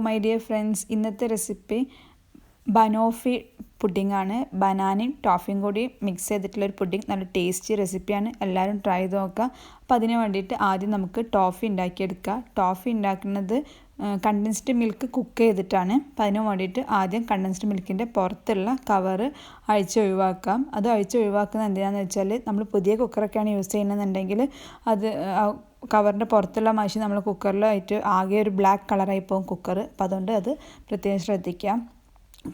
My dear friends, ഇന്നത്തെ recipe banoffee pudding ആണ്. ബനാനയും ടോഫിയും കൂടി മിക്സ് ചെയ്തിട്ടുള്ളൊരു പുഡിംഗ്. നല്ല ടേസ്റ്റി റെസിപ്പിയാണ്, എല്ലാവരും ട്രൈ ചെയ്ത് നോക്കുക. അപ്പോൾ അതിന് വേണ്ടിയിട്ട് ആദ്യം നമുക്ക് ടോഫി ഉണ്ടാക്കിയെടുക്കുക. ടോഫി ഉണ്ടാക്കുന്നത് കണ്ടൻസ്ഡ് മിൽക്ക് കുക്ക് ചെയ്തിട്ടാണ്. അപ്പോൾ അതിന് വേണ്ടിയിട്ട് ആദ്യം കണ്ടൻസ്ഡ് മിൽക്കിൻ്റെ പുറത്തുള്ള കവറ് ഒഴിവാക്കാം. അത് ഒഴിവാക്കുന്നത് എന്തിനാണെന്ന് വെച്ചാൽ, നമ്മൾ പുതിയ കുക്കറൊക്കെയാണ് യൂസ് ചെയ്യുന്നതെന്നുണ്ടെങ്കിൽ അത് കവറിൻ്റെ പുറത്തുള്ള മഷി നമ്മൾ കുക്കറിലായിട്ട് ആകെ ഒരു ബ്ലാക്ക് കളറായി പോകും കുക്കർ. അപ്പോൾ അതുകൊണ്ട് അത് പ്രത്യേകം ശ്രദ്ധിക്കാം.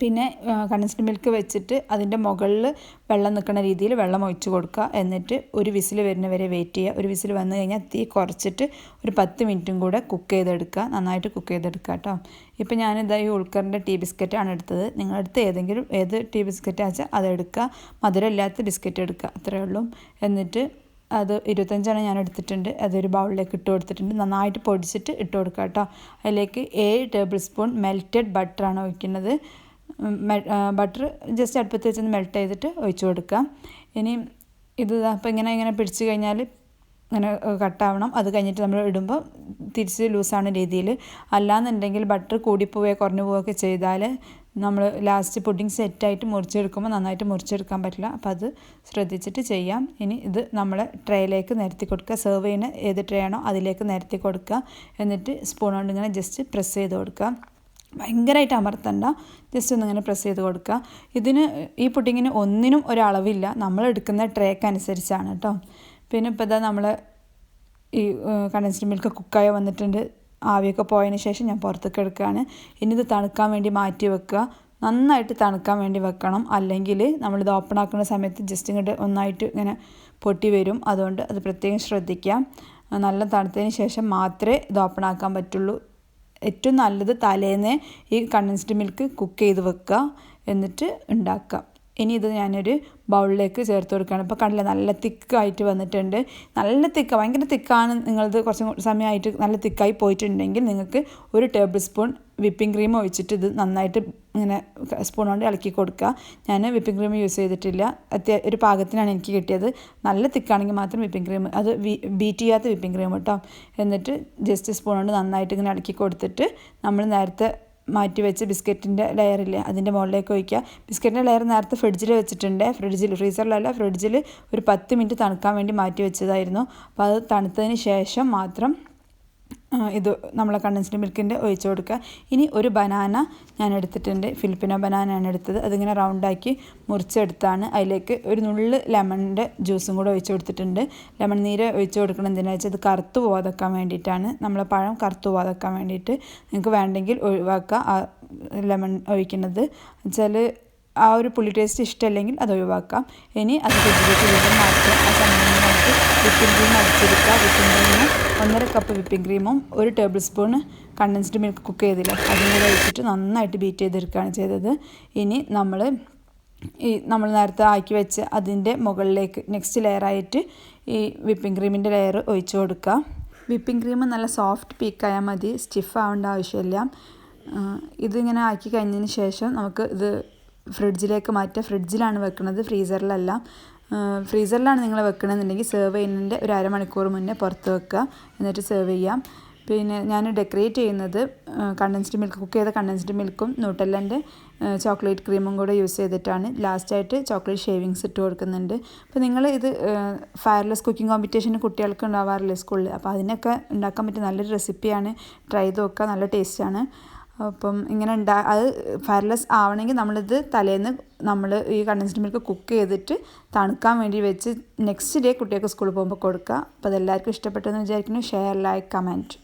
പിന്നെ കണ്ടൻസ്ഡ് മിൽക്ക് വെച്ചിട്ട് അതിൻ്റെ മുകളിൽ വെള്ളം നിൽക്കുന്ന രീതിയിൽ വെള്ളം ഒഴിച്ച് കൊടുക്കുക. എന്നിട്ട് ഒരു വിസിൽ വരുന്നവരെ വെയിറ്റ് ചെയ്യുക. ഒരു വിസിൽ വന്നു കഴിഞ്ഞാൽ തീ കുറച്ചിട്ട് ഒരു 10 മിനിറ്റും കൂടെ കുക്ക് ചെയ്തെടുക്കുക. നന്നായിട്ട് കുക്ക് ചെയ്തെടുക്കുക കേട്ടോ. ഇപ്പോൾ ഞാനിതാ ഈ ഉൾക്കറിൻ്റെ ടീ ബിസ്ക്കറ്റാണ് എടുത്തത്. നിങ്ങളടുത്ത് ഏത് ടീ ബിസ്ക്കറ്റാണെന്ന് വെച്ചാൽ അതെടുക്കുക. മധുരമില്ലാത്ത ബിസ്ക്കറ്റ് എടുക്കുക, അത്രയേ ഉള്ളൂ. എന്നിട്ട് അത് 25 ഞാൻ എടുത്തിട്ടുണ്ട്. അതൊരു ബൗളിലേക്ക് ഇട്ട് കൊടുത്തിട്ടുണ്ട്. നന്നായിട്ട് പൊടിച്ചിട്ട് ഇട്ട് കൊടുക്കുക കേട്ടോ. അതിലേക്ക് 7 ടേബിൾ സ്പൂൺ മെൽറ്റഡ് ബട്ടറാണ് ഒഴിക്കുന്നത്. ബട്ടർ ജസ്റ്റ് അടുപ്പത്ത് വെച്ചൊന്ന് മെൽറ്റ് ചെയ്തിട്ട് ഒഴിച്ച് കൊടുക്കുക. ഇനി ഇത് അപ്പോൾ ഇങ്ങനെ പിടിച്ച് കഴിഞ്ഞാൽ ഇങ്ങനെ കട്ടാവണം. അത് കഴിഞ്ഞിട്ട് നമ്മൾ ഇടുമ്പോൾ തിരിച്ച് ലൂസാണ് രീതിയിൽ. അല്ലാന്നുണ്ടെങ്കിൽ ബട്ടർ കൂടിപ്പോവുകയോ കുറഞ്ഞു പോവുകയൊക്കെ ചെയ്താൽ നമ്മൾ ലാസ്റ്റ് പുഡിംഗ് സെറ്റായിട്ട് മുറിച്ചെടുക്കുമ്പോൾ നന്നായിട്ട് മുറിച്ചെടുക്കാൻ പറ്റില്ല. അപ്പോൾ അത് ശ്രദ്ധിച്ചിട്ട് ചെയ്യാം. ഇനി ഇത് നമ്മൾ ട്രേയിലേക്ക് നിരത്തി കൊടുക്കുക. സെർവ് ചെയ്യുന്ന ഏത് ട്രേ ആണോ അതിലേക്ക് നിരത്തി കൊടുക്കുക. എന്നിട്ട് സ്പൂൺ കൊണ്ട് ഇങ്ങനെ ജസ്റ്റ് പ്രസ് ചെയ്ത് കൊടുക്കുക. ഭയങ്കരമായിട്ട് അമർത്തണ്ട, ജസ്റ്റ് ഒന്നിങ്ങനെ പ്രസ് ചെയ്ത് കൊടുക്കുക. ഈ പുഡിങ്ങിന് ഒന്നിനും ഒരളവില്ല, നമ്മൾ എടുക്കുന്ന ട്രേക്ക് അനുസരിച്ചാണ് കേട്ടോ. പിന്നെ ഇപ്പോൾ ഇതാ നമ്മൾ ഈ കണ്ടൻസ്ഡ് മിൽക്ക് കുക്കായി വന്നിട്ടുണ്ട്. ആവിയൊക്കെ പോയതിന് ശേഷം ഞാൻ പുറത്തേക്ക് എടുക്കുകയാണ്. ഇനി ഇത് തണുക്കാൻ വേണ്ടി മാറ്റി വെക്കുക. നന്നായിട്ട് തണുക്കാൻ വേണ്ടി വെക്കണം, അല്ലെങ്കിൽ നമ്മളിത് ഓപ്പൺ ആക്കുന്ന സമയത്ത് ജസ്റ്റ് ഇങ്ങോട്ട് ഒന്നായിട്ട് ഇങ്ങനെ പൊട്ടി വരും. അതുകൊണ്ട് അത് പ്രത്യേകം ശ്രദ്ധിക്കാം. നല്ല തണുത്തതിന് ശേഷം മാത്രമേ ഇത് ഓപ്പൺ ആക്കാൻ പറ്റുള്ളൂ. ഏറ്റവും നല്ലത് തലേന്ന് ഈ കണ്ടൻസ്ഡ് മിൽക്ക് കുക്ക് ചെയ്ത് വെക്കുക, എന്നിട്ട് ഉണ്ടാക്കുക. ഇനി ഇത് ഞാനൊരു ബൗളിലേക്ക് ചേർത്ത് കൊടുക്കുകയാണ്. ഇപ്പോൾ കണ്ടില്ല, നല്ല തിക്കായിട്ട് വന്നിട്ടുണ്ട്. നല്ല ഭയങ്കര തിക്കാണ്. നിങ്ങളത് കുറച്ചും സമയമായിട്ട് നല്ല തിക്കായി പോയിട്ടുണ്ടെങ്കിൽ നിങ്ങൾക്ക് 1 ടേബിൾ സ്പൂൺ വിപ്പിംഗ് ക്രീം ഒഴിച്ചിട്ട് ഇത് നന്നായിട്ട് ഇങ്ങനെ സ്പൂൺ കൊണ്ട് ഇളക്കി കൊടുക്കുക. ഞാൻ വിപ്പിംഗ് ക്രീം യൂസ് ചെയ്തിട്ടില്ല, ഒരു പാകത്തിനാണ് എനിക്ക് കിട്ടിയത്. നല്ല തിക്കാണെങ്കിൽ മാത്രം വിപ്പിംഗ് ക്രീം, അത് ബീറ്റ് ചെയ്യാത്ത വിപ്പിംഗ് ക്രീം കേട്ടോ. എന്നിട്ട് ജസ്റ്റ് സ്പൂൺ കൊണ്ട് നന്നായിട്ട് ഇങ്ങനെ ഇളക്കി കൊടുത്തിട്ട് നമ്മൾ നേരത്തെ മാറ്റി വെച്ച് ബിസ്ക്കറ്റിൻ്റെ ലെയറില്ലേ അതിൻ്റെ മുകളിലേക്ക് ഒഴിക്കുക. ബിസ്ക്കറ്റിൻ്റെ ലെയർ നേരത്തെ ഫ്രിഡ്ജിൽ വെച്ചിട്ടുണ്ട്. ഫ്രീസറിലല്ല, ഫ്രിഡ്ജിൽ ഒരു 10 മിനിറ്റ് തണുക്കാൻ വേണ്ടി മാറ്റി വെച്ചതായിരുന്നു. അപ്പോൾ അത് തണുത്തതിന് ശേഷം മാത്രം ഇത് നമ്മളെ കണ്ടൻസ്ഡ് മിൽക്കിൻ്റെ ഒഴിച്ച് കൊടുക്കുക. ഇനി ഒരു ബനാന ഞാൻ എടുത്തിട്ടുണ്ട്, ഫിലിപ്പിനോ ബനാനയാണ് എടുത്തത്. അതിങ്ങനെ റൗണ്ടാക്കി മുറിച്ചെടുത്താണ്. അതിലേക്ക് ഒരു നുള്ള് ലെമണിൻ്റെ ജ്യൂസും കൂടെ ഒഴിച്ച് കൊടുത്തിട്ടുണ്ട്. ലെമൺ നീര് ഒഴിച്ച് കൊടുക്കണം എന്തിനാണെന്ന് വെച്ചാൽ അത് കറുത്ത് പോകാതെക്കാൻ വേണ്ടിയിട്ടാണ്. നമ്മളെ പഴം കറുത്ത് പോകാതെക്കാൻ വേണ്ടിയിട്ട്. നിങ്ങൾക്ക് വേണ്ടെങ്കിൽ ഒഴിവാക്കുക ലെമൺ ഒഴിക്കുന്നത്. വെച്ചാൽ ആ ഒരു പുളി ടേസ്റ്റ് ഇഷ്ടമല്ലെങ്കിൽ അത് ഒഴിവാക്കാം. ഇനി അത് ഫ്രിഡ്ജിലേക്ക് വീണ്ടും മാറ്റുക. ആ സമയം നമുക്ക് വിപ്പിംഗ് ക്രീം അടിച്ചെടുക്കുക. വിപ്പിംഗ് ക്രീമിന് 1.5 കപ്പ് വിപ്പിംഗ് ക്രീമും 1 tablespoon condensed milk cook ചെയ്തില്ല അതും കൂടെ ഒഴിച്ചിട്ട് നന്നായിട്ട് ബീറ്റ് ചെയ്തെടുക്കുകയാണ് ചെയ്തത്. ഇനി നമ്മൾ നേരത്തെ ആക്കി വെച്ച് അതിൻ്റെ മുകളിലേക്ക് നെക്സ്റ്റ് ലെയറായിട്ട് ഈ വിപ്പിംഗ് ക്രീമിൻ്റെ ലെയർ ഒഴിച്ച് കൊടുക്കുക. വിപ്പിംഗ് ക്രീം നല്ല സോഫ്റ്റ് പീക്കായാൽ മതി, സ്റ്റിഫ് ആവേണ്ട ആവശ്യമില്ല. ഇതിങ്ങനെ ആക്കി കഴിഞ്ഞതിന് ശേഷം നമുക്ക് ഇത് ഫ്രിഡ്ജിലേക്ക് മാറ്റുക. ഫ്രിഡ്ജിലാണ് വെക്കുന്നത്, ഫ്രീസറിലല്ല. ഫ്രീസറിലാണ് നിങ്ങൾ വെക്കണമെന്നുണ്ടെങ്കിൽ സെർവ് ചെയ്യുന്നതിൻ്റെ ഒരു അരമണിക്കൂർ മുന്നേ പുറത്ത് വെക്കുക, എന്നിട്ട് സെർവ് ചെയ്യാം. പിന്നെ ഞാൻ ഡെക്കറേറ്റ് ചെയ്യുന്നത് കണ്ടൻസ്ഡ് മിൽക്ക് കുക്ക് ചെയ്ത കണ്ടൻസ്ഡ് മിൽക്കും ന്യൂട്ടെല്ലൻ്റെ ചോക്ലേറ്റ് ക്രീമും കൂടെ യൂസ് ചെയ്തിട്ടാണ്. ലാസ്റ്റായിട്ട് ചോക്ലേറ്റ് ഷേവിങ്സ് ഇട്ട് കൊടുക്കുന്നുണ്ട്. അപ്പോൾ നിങ്ങൾ ഇത് ഫയർലെസ് കുക്കിംഗ് കോമ്പറ്റീഷന് കുട്ടികൾക്ക് ഉണ്ടാവാറില്ലേ സ്കൂളിൽ, അപ്പോൾ അതിനൊക്കെ ഉണ്ടാക്കാൻ പറ്റിയ നല്ലൊരു റെസിപ്പിയാണ്. ട്രൈ ചെയ്ത് നോക്കുക, നല്ല ടേസ്റ്റാണ്. അപ്പം ഇങ്ങനെ അത് ഫയർലെസ് ആവണമെങ്കിൽ നമ്മളിത് തലേന്ന് നമ്മൾ ഈ കണ്ടൻസ്ഡ് മിൽക്ക് കുക്ക് ചെയ്തിട്ട് തണുക്കാൻ വേണ്ടി വെച്ച് നെക്സ്റ്റ് ഡേ കുട്ടികൾക്ക് സ്കൂളിൽ പോകുമ്പോൾ കൊടുക്കുക. അപ്പോൾ അതെല്ലാവർക്കും ഇഷ്ടപ്പെട്ടെന്ന് വിചാരിക്കുന്നു. Share, like, comment.